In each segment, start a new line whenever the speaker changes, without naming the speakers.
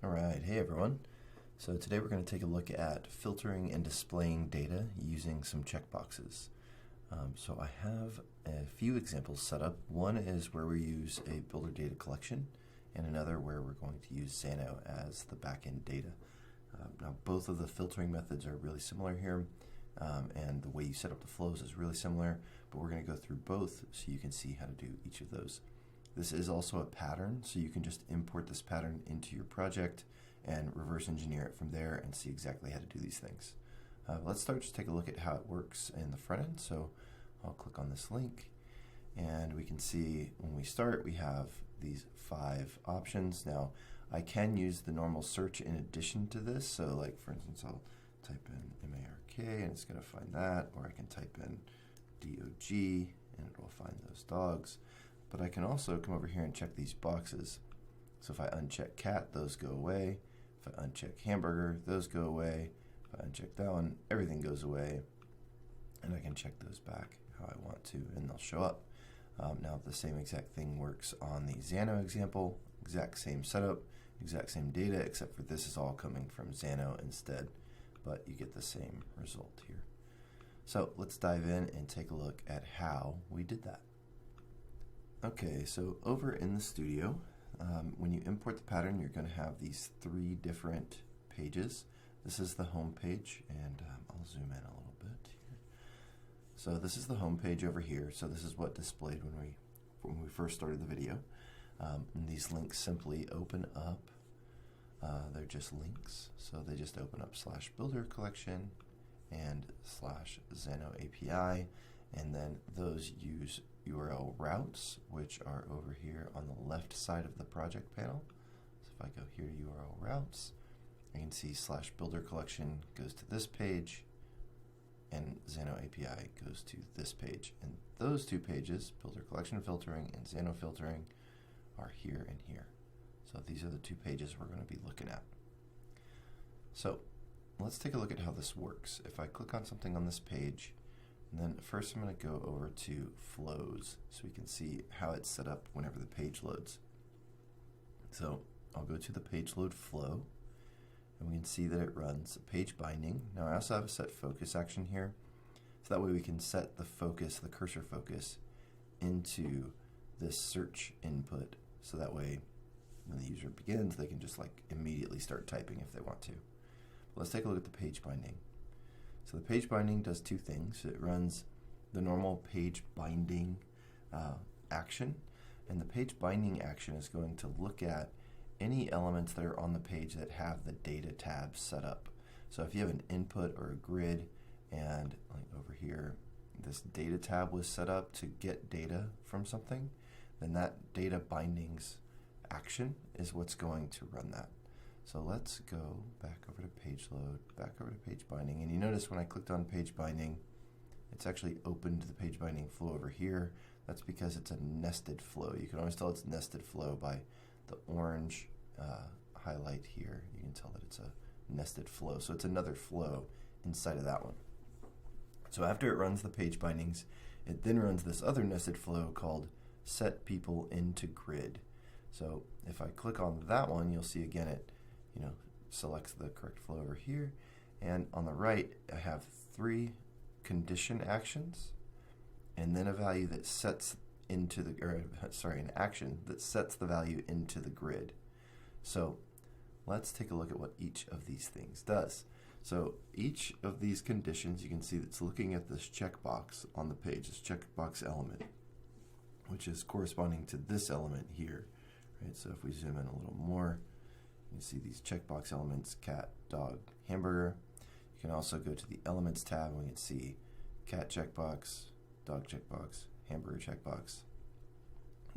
Alright, hey everyone. So today we're going to take a look at filtering and displaying data using some checkboxes. So I have a few examples set up. One is where we use a Bildr data collection, and another where we're going to use Xano as the backend data. Now both of the filtering methods are really similar here, and the way you set up the flows is really similar, but we're going to go through both so you can see how to do each of those. This is also a pattern, so you can just import this pattern into your project and reverse engineer it from there and see exactly how to do these things. Let's start, just take a look at how it works in the front end. So I'll click on this link, and we can see when we start we have these 5 options. Now I can use the normal search in addition to this, so like for instance I'll type in MARK and it's going to find that, or I can type in DOG and it will find those dogs. But I can also come over here and check these boxes. So if I uncheck cat, those go away. If I uncheck hamburger, those go away. If I uncheck that one, everything goes away. And I can check those back how I want to, and they'll show up. Now the same exact thing works on the Xano example. Exact same setup, exact same data, except for this is all coming from Xano instead. But you get the same result here. So let's dive in and take a look at how we did that. Okay, so over in the studio, when you import the pattern, you're going to have these 3 different pages. This is the home page, and I'll zoom in a little bit here. So this is the home page over here. So this is what displayed when we first started the video. And these links simply open up. They're just links, so they just open up /Bildr collection and /Xano API, and then those use URL routes, which are over here on the left side of the project panel. So if I go here to URL routes, I can see /Bildr collection goes to this page, and Xano API goes to this page. And those 2 pages, Bildr collection filtering and Xano filtering, are here and here. So these are the 2 pages we're going to be looking at. So let's take a look at how this works. If I click on something on this page, and then first I'm going to go over to flows so we can see how it's set up whenever the page loads. So I'll go to the page load flow, and we can see that it runs a page binding. Now I also have a set focus action here, so that way we can set the focus, the cursor focus, into this search input, so that way when the user begins they can just like immediately start typing if they want to. But let's take a look at the page binding. So the page binding does 2 things. It runs the normal page binding action, and the page binding action is going to look at any elements that are on the page that have the data tab set up. So if you have an input or a grid, and like over here this data tab was set up to get data from something, then that data bindings action is what's going to run that. So let's go back over to page load, back over to page binding, and you notice when I clicked on page binding, it's actually opened the page binding flow over here. That's because it's a nested flow. You can always tell it's nested flow by the orange highlight here. You can tell that it's a nested flow. So it's another flow inside of that one. So after it runs the page bindings, it then runs this other nested flow called set people into grid. So if I click on that one, you'll see again it selects the correct flow over here, and on the right I have 3 condition actions, and then a value that sets into the, an action that sets the value into the grid. So let's take a look at what each of these things does. So each of these conditions, you can see that's looking at this checkbox on the page, this checkbox element, which is corresponding to this element here. Right? So if we zoom in a little more, you can see these checkbox elements: cat, dog, hamburger. You can also go to the elements tab and we can see cat checkbox, dog checkbox, hamburger checkbox.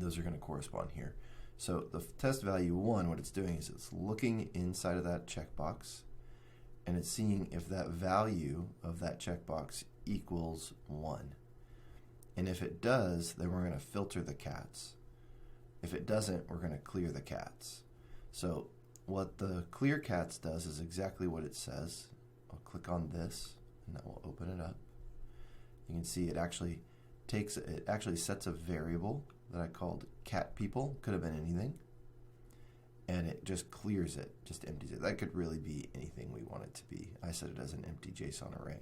Those are going to correspond here. So the test value 1, what it's doing is it's looking inside of that checkbox, and it's seeing if that value of that checkbox equals 1. And if it does, then we're going to filter the cats. If it doesn't, we're going to clear the cats. So what the clear cats does is exactly what it says. I'll click on this, and that will open it up. You can see it actually sets a variable that I called cat people, could have been anything, and it just clears it, just empties it. That could really be anything we want it to be. I set it as an empty JSON array.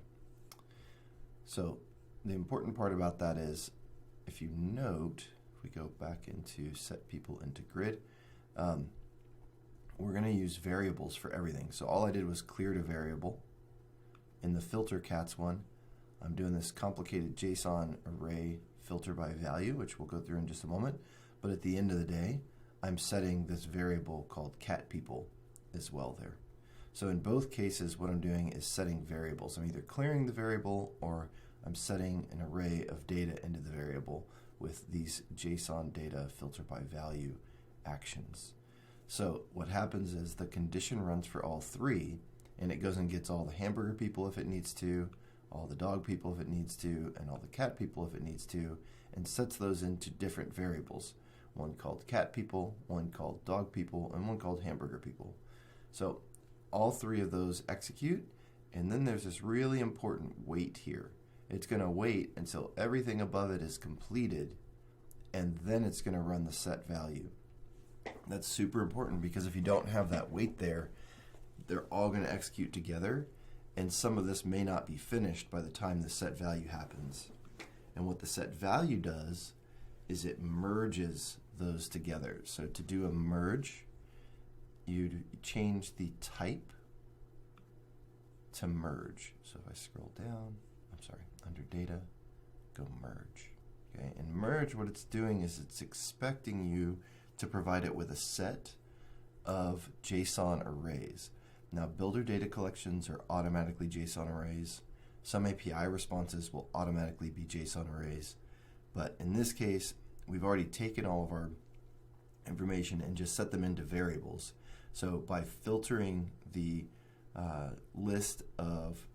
So the important part about that is, if you note, if we go back into set people into grid, we're going to use variables for everything. So all I did was cleared a variable. In the filter cats one, I'm doing this complicated JSON array filter by value, which we'll go through in just a moment. But at the end of the day, I'm setting this variable called cat people as well there. So in both cases, what I'm doing is setting variables. I'm either clearing the variable or I'm setting an array of data into the variable with these JSON data filter by value actions. So what happens is the condition runs for all three, and it goes and gets all the hamburger people if it needs to, all the dog people if it needs to, and all the cat people if it needs to, and sets those into different variables. One called cat people, one called dog people, and one called hamburger people. So all three of those execute, and then there's this really important wait here. It's going to wait until everything above it is completed, and then it's going to run the set value. That's super important, because if you don't have that wait there, they're all going to execute together, and some of this may not be finished by the time the set value happens. And what the set value does is it merges those together. So to do a merge, you change the type to merge. So if I scroll down, under data, go merge. Okay, and merge, what it's doing is it's expecting you to provide it with a set of JSON arrays. Now, Bildr data collections are automatically JSON arrays. Some API responses will automatically be JSON arrays. But in this case, we've already taken all of our information and just set them into variables. So by filtering the list of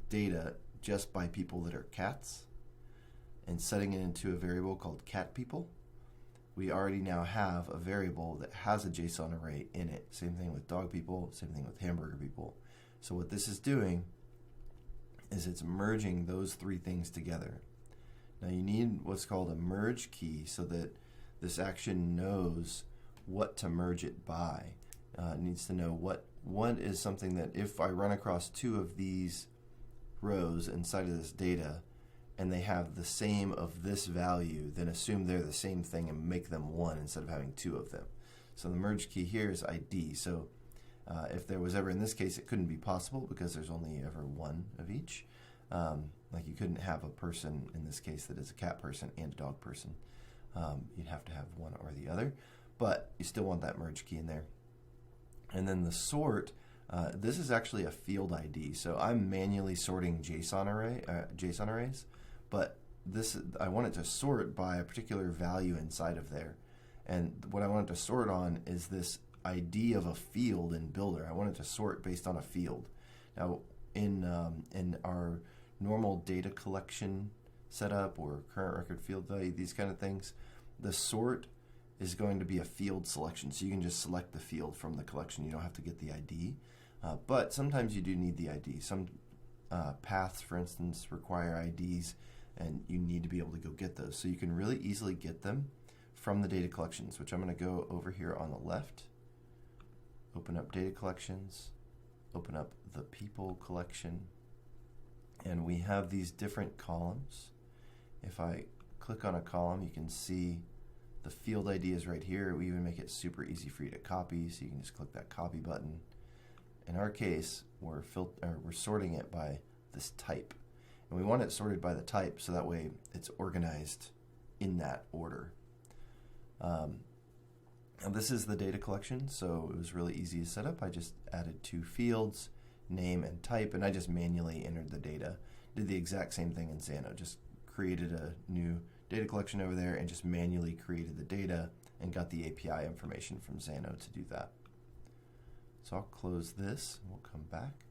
data just by people that are cats and setting it into a variable called cat people, we already now have a variable that has a JSON array in it. Same thing with dog people, same thing with hamburger people. So what this is doing is it's merging those three things together. Now you need what's called a merge key so that this action knows what to merge it by. It needs to know what is something that if I run across two of these rows inside of this data and they have the same of this value, then assume they're the same thing and make them one instead of having two of them. So the merge key here is ID. So if there was ever, in this case, it couldn't be possible because there's only ever one of each. Like you couldn't have a person in this case that is a cat person and a dog person. You'd have to have one or the other, but you still want that merge key in there. And then the sort, this is actually a field ID. So I'm manually sorting JSON arrays, but this I want it to sort by a particular value inside of there. And what I want it to sort on is this ID of a field in Bildr. I want it to sort based on a field. Now, in our normal data collection setup or current record field value, these kind of things, the sort is going to be a field selection. So you can just select the field from the collection. You don't have to get the ID. But sometimes you do need the ID. Some paths, for instance, require IDs, and you need to be able to go get those. So you can really easily get them from the data collections, which I'm going to go over here on the left, open up data collections, open up the people collection, and we have these different columns. If I click on a column, you can see the field ID is right here. We even make it super easy for you to copy, so you can just click that copy button. In our case, we're sorting it by this type. And we want it sorted by the type so that way it's organized in that order. And this is the data collection, so it was really easy to set up. I just added two fields, name and type, and I just manually entered the data. Did the exact same thing in Xano, just created a new data collection over there and just manually created the data and got the API information from Xano to do that. So I'll close this and we'll come back.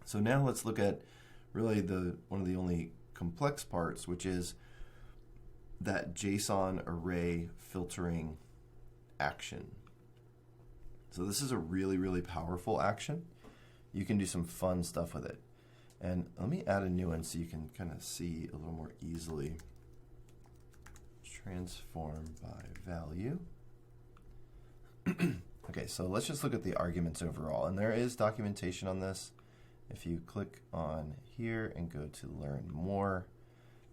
So now let's look at really one of the only complex parts, which is that JSON array filtering action. So this is a really, really powerful action. You can do some fun stuff with it. And let me add a new one so you can kind of see a little more easily. Transform by value. I Okay, so let's just look at the arguments overall. And there is documentation on this. If you click on here and go to Learn More,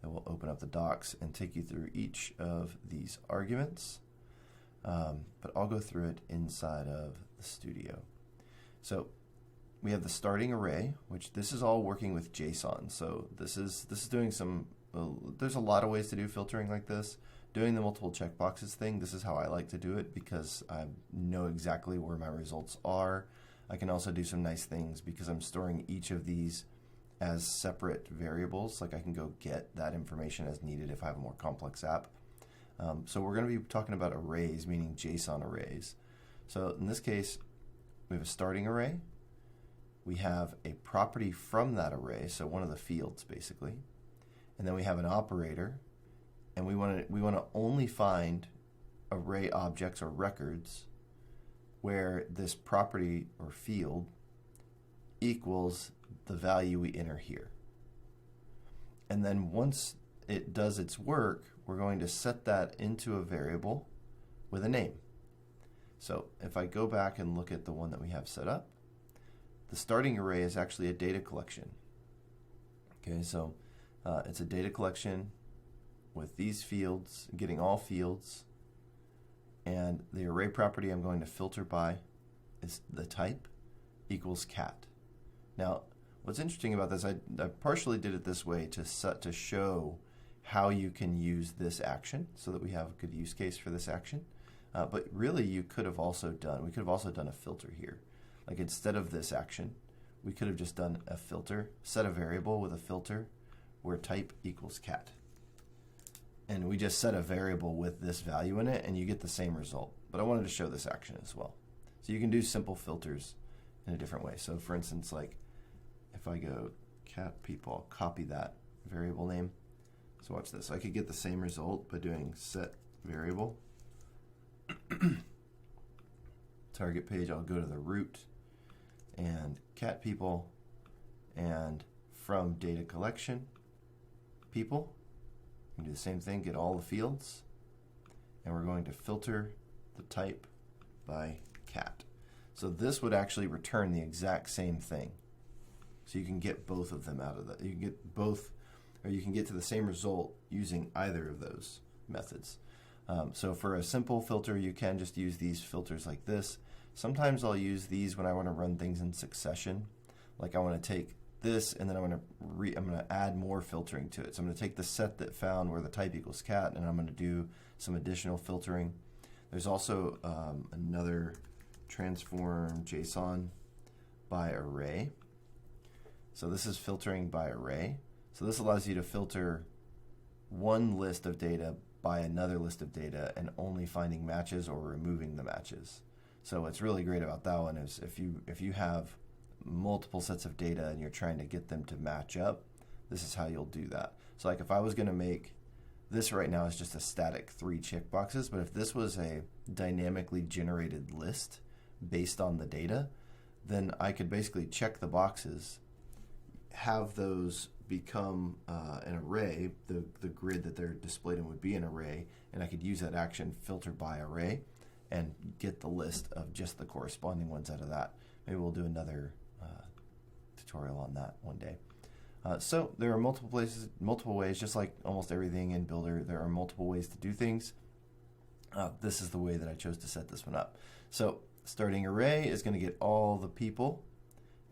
it will open up the docs and take you through each of these arguments. But I'll go through it inside of the studio. So we have the starting array, which this is all working with JSON. So this is doing some, there's a lot of ways to do filtering like this. Doing the multiple checkboxes thing, this is how I like to do it because I know exactly where my results are. I can also do some nice things because I'm storing each of these as separate variables. Like I can go get that information as needed if I have a more complex app. So we're going to be talking about arrays, meaning JSON arrays. So in this case, we have a starting array. We have a property from that array, so one of the fields basically. And then we have an operator. And we want to only find array objects or records where this property or field equals the value we enter here. And then once it does its work, we're going to set that into a variable with a name. So if I go back and look at the one that we have set up, the starting array is actually a data collection. Okay, so it's a data collection with these fields, getting all fields, and the array property I'm going to filter by is the type equals cat. Now, what's interesting about this, I partially did it this way to show how you can use this action so that we have a good use case for this action. But really, we could have also done a filter here. Like instead of this action, we could have just done a filter, set a variable with a filter where type equals cat. And we just set a variable with this value in it, and you get the same result. But I wanted to show this action as well. So you can do simple filters in a different way. So for instance, like if I go cat people, I'll copy that variable name. So watch this. I could get the same result by doing set variable. Target page, I'll go to the root and cat people, and from data collection people, we do the same thing, get all the fields, and we're going to filter the type by cat. So this would actually return the exact same thing. So you can get both of them out of that. You can get both, or you can get to the same result using either of those methods. So for a simple filter, you can just use these filters like this. Sometimes I'll use these when I want to run things in succession. Like I want to take this, and then I'm going to add more filtering to it. So I'm going to take the set that found where the type equals cat, and I'm going to do some additional filtering. There's also another transform JSON by array. So this is filtering by array. So this allows you to filter one list of data by another list of data and only finding matches or removing the matches. So what's really great about that one is if you have multiple sets of data and you're trying to get them to match up, this is how you'll do that. So like if I was going to make this right now is just a static 3 checkboxes, but if this was a dynamically generated list based on the data, then I could basically check the boxes, have those become an array, the grid that they're displayed in would be an array, and I could use that action filter by array and get the list of just the corresponding ones out of that. Maybe we'll do another tutorial on that one day. So there are multiple ways, just like almost everything in Bildr, there are multiple ways to do things. This is the way that I chose to set this one up. So starting array is going to get all the people,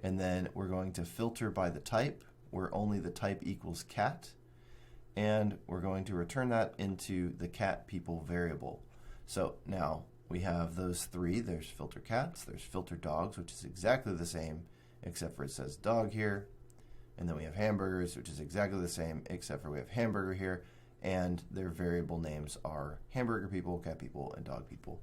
and then we're going to filter by the type, where only the type equals cat, and we're going to return that into the cat people variable. So now we have those 3. There's filter cats, there's filter dogs, which is exactly the same, except for it says dog here. And then we have hamburgers, which is exactly the same, except for we have hamburger here, and their variable names are hamburger people, cat people, and dog people.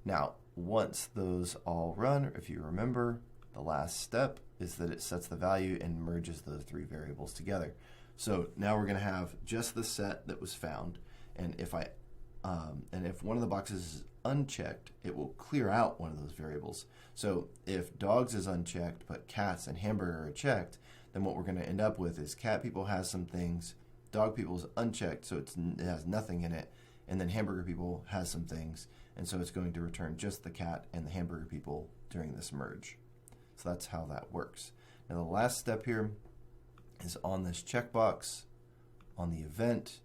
Now, once those all run, if you remember, the last step is that it sets the value and merges those 3 variables together. So now we're going to have just the set that was found, and if one of the boxes is unchecked, it will clear out one of those variables. So if dogs is unchecked but cats and hamburger are checked, then what we're going to end up with is cat people has some things, dog people is unchecked, so it has nothing in it, and then hamburger people has some things, and so it's going to return just the cat and the hamburger people during this merge. So that's how that works. Now the last step here is on this checkbox, on the event,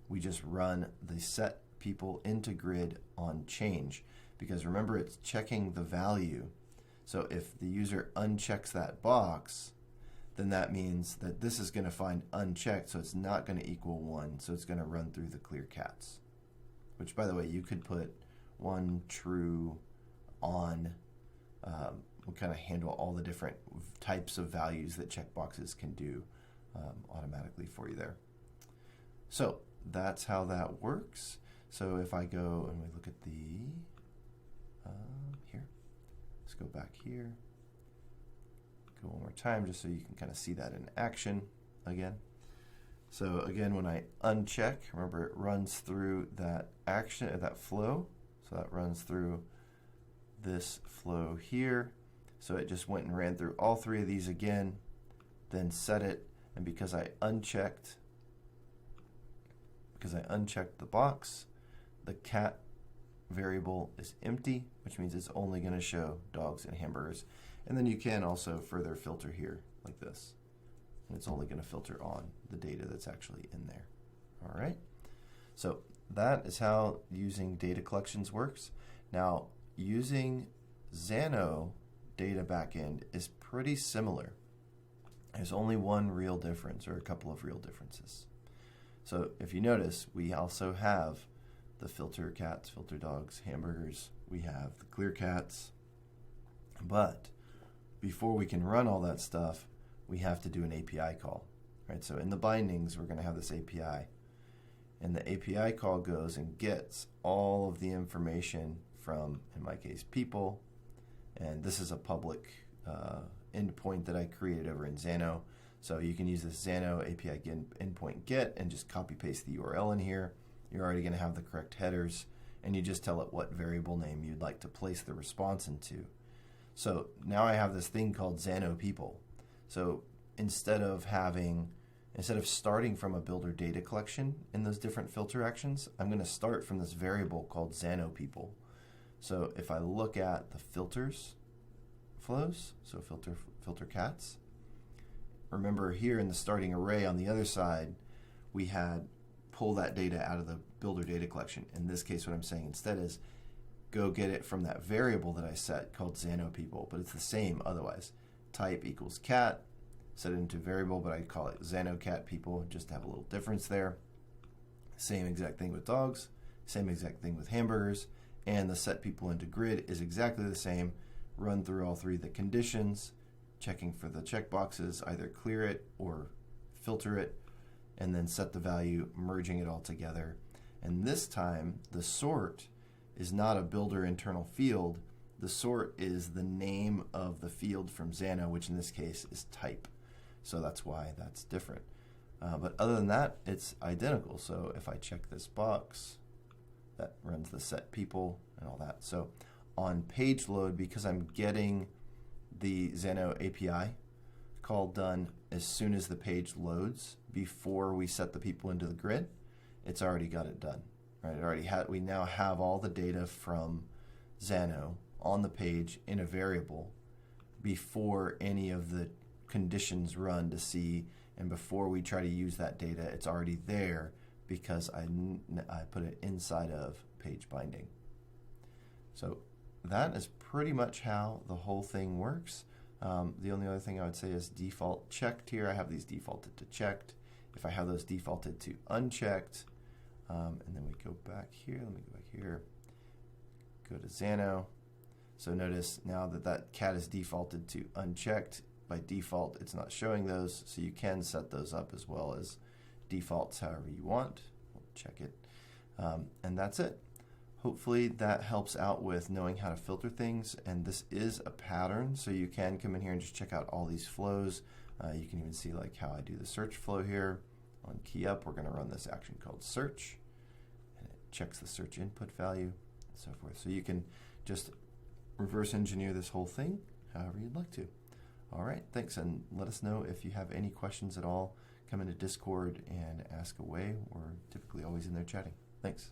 we just run the set people into grid on change, because remember, it's checking the value. So if the user unchecks that box, then that means that this is going to find unchecked, so it's not going to equal 1, so it's going to run through the clear cats. Which, by the way, you could put 1 true on. We'll kind of handle all the different types of values that checkboxes can do automatically for you there. So that's how that works. So if I go and we look at the, here, let's go back here. Go one more time just so you can kind of see that in action again. So again, when I uncheck, remember it runs through that action, that flow. So that runs through this flow here. So it just went and ran through all 3 of these again, then set it, and because I unchecked the box, the cat variable is empty, which means it's only going to show dogs and hamburgers. And then you can also further filter here like this. And it's only going to filter on the data that's actually in there. All right. So that is how using data collections works. Now, using Xano data backend is pretty similar. There's only one real difference, or a couple of real differences. So if you notice, we also have the filter cats, filter dogs, hamburgers. We have the clear cats. But before we can run all that stuff, we have to do an API call. Right? So in the bindings, we're going to have this API. And the API call goes and gets all of the information from, in my case, people. And this is a public endpoint that I created over in Xano. So you can use this Xano API endpoint get and just copy paste the URL in here. You're already going to have the correct headers, and you just tell it what variable name you'd like to place the response into. So now I have this thing called Xano people. So instead of starting from a Bildr data collection in those different filter actions, I'm going to start from this variable called Xano people. So if I look at the filters flows, so filter cats, remember here in the starting array on the other side, we had pull that data out of the Bildr data collection. In this case, what I'm saying instead is go get it from that variable that I set called Xano people, but it's the same otherwise. Type equals cat, set it into variable, but I call it Xano cat people just to have a little difference there. Same exact thing with dogs, same exact thing with hamburgers, and the set people into grid is exactly the same. Run through all 3 of the conditions, checking for the checkboxes, either clear it or filter it, and then set the value, merging it all together. And this time, the sort is not a Bildr internal field. The sort is the name of the field from Xano, which in this case is type. So that's why that's different. But other than that, it's identical. So if I check this box, that runs the set people and all that. So on page load, because I'm getting the Xano API call done as soon as the page loads, before we set the people into the grid, it's already got it done. Right? We now have all the data from Xano on the page in a variable before any of the conditions run to see, and before we try to use that data, it's already there because I put it inside of page binding. So that is pretty much how the whole thing works. The only other thing I would say is default checked here. I have these defaulted to checked. If I have those defaulted to unchecked, and then we go back here, let me go back here, go to Xano. So notice now that that cat is defaulted to unchecked. By default, it's not showing those, so you can set those up as well as defaults however you want. We'll check it. And that's it. Hopefully that helps out with knowing how to filter things, and this is a pattern, so you can come in here and just check out all these flows. You can even see like how I do the search flow here. On key up, we're going to run this action called search, and it checks the search input value and so forth. So you can just reverse engineer this whole thing however you'd like to. All right, thanks, and let us know if you have any questions at all. Come into Discord and ask away. We're typically always in there chatting. Thanks.